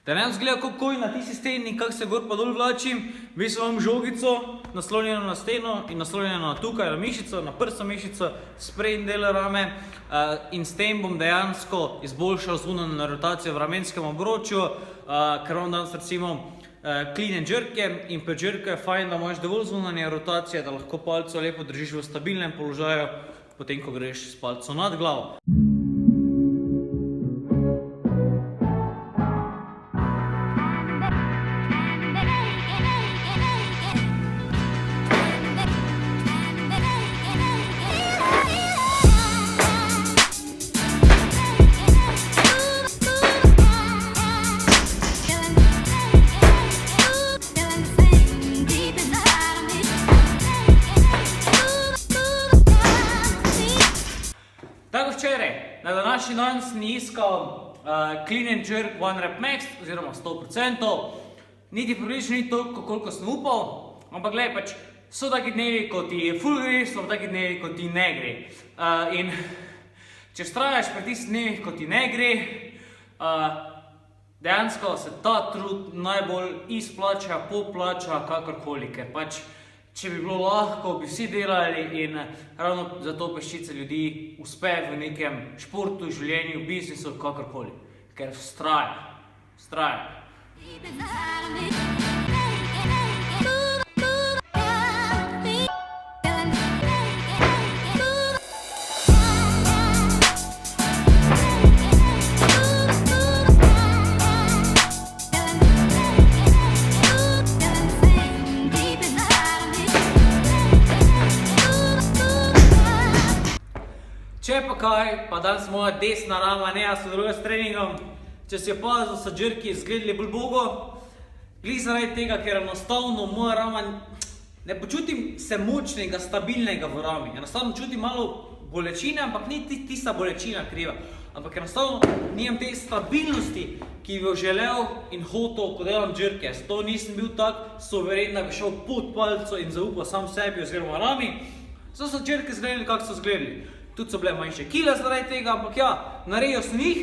Da ne vzgleda kako na tisti steni, kako se gor pa dol vlačim, imam žogico naslonjeno na steno in naslonjeno tukaj na mišico, na prsno mišico, sprednji del rame in s tem bom dejansko izboljšal zunanjo rotacijo v ramenskem obroču, ker imam danes recimo clean and jerk in pri jerku je fajn, da imaš dovolj zunanje rotacije, da lahko palco lepo držiš v stabilnem položaju, potem ko greš s palco nad glavo. Tako včeraj, na današnji dan sem iskal clean and jerk one rep max, oziroma 100%. Niti približno ni toliko, koliko sem upal, ampak gledaj, pač so taki dnevi, ko ti ful gre, so taki dnevi, ko ti ne gre. In če vztrajaš pri tistih dnevih, ko ti ne gre, dejansko se ta trud najbolj izplača, poplača, kakorkoli, ker pač če bi bilo lahko, bi vsi delali in ravno zato peščica ljudi uspe v nekem športu, življenju, biznisu, kakorkoli. Ker vztraja. Če pa kaj, pa danes moja desna rama ne sodeluje s treningom, če si opazil, so jerki izgledali bolj bogo, glih zaradi tega, ker enostavno moja rama ne počutim se močnega, stabilnega v rami. Enostavno čutim malo bolečine, ampak ni tista bolečina kriva. Ampak enostavno nimam te stabilnosti, ki bi jo želel in hotel, ko delam jerke. Zato nisem bil tak suveren, da bi šel pod palco in zaupal sam sebi oziroma rami. Zato so jerke izgledali, kako so izgledali. Tudi so bile manjše kile zaradi tega, ampak ja, naredil sem jih,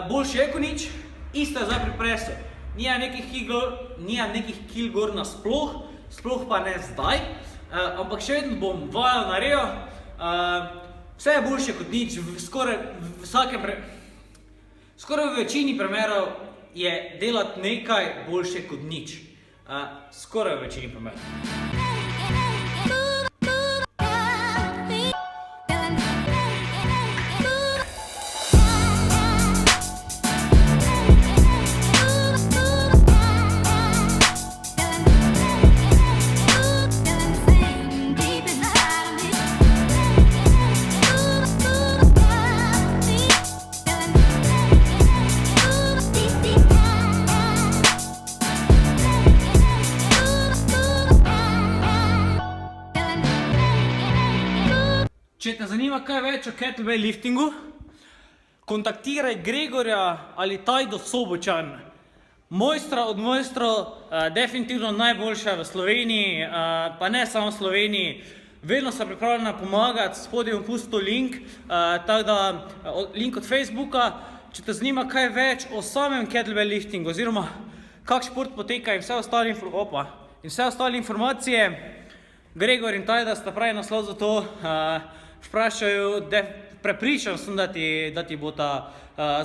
boljše je kot nič, isto je zdaj pri presu. Nija nekih kil gor nasploh, sploh pa ne zdaj, ampak še vedno bom vajo naredil. Vse je boljše kot nič, skoraj v večini primerov je delati nekaj boljše kot nič. Skoraj v večini primerov. Če te zanima kaj več o kettlebell liftingu, kontaktiraj Gregorja ali Tajdo Sobočan. Mojstra od mojstrov, definitivno najboljša v Sloveniji, pa ne samo v Sloveniji. Vedno so pripravljena pomagati, spodaj bom pustil link, tako da link od Facebooka. Če te zanima kaj več o samem kettlebell liftingu, oziroma kak šport poteka in vse ostale informacije, Gregor in Tajda sta pravi naslov za to. Vprašajo, prepričan sem, da ti bo ta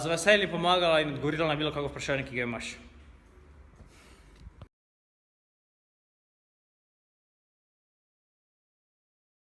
z veseljem pomagala in odgovorila na bilo kako vprašanje, ki ga imaš.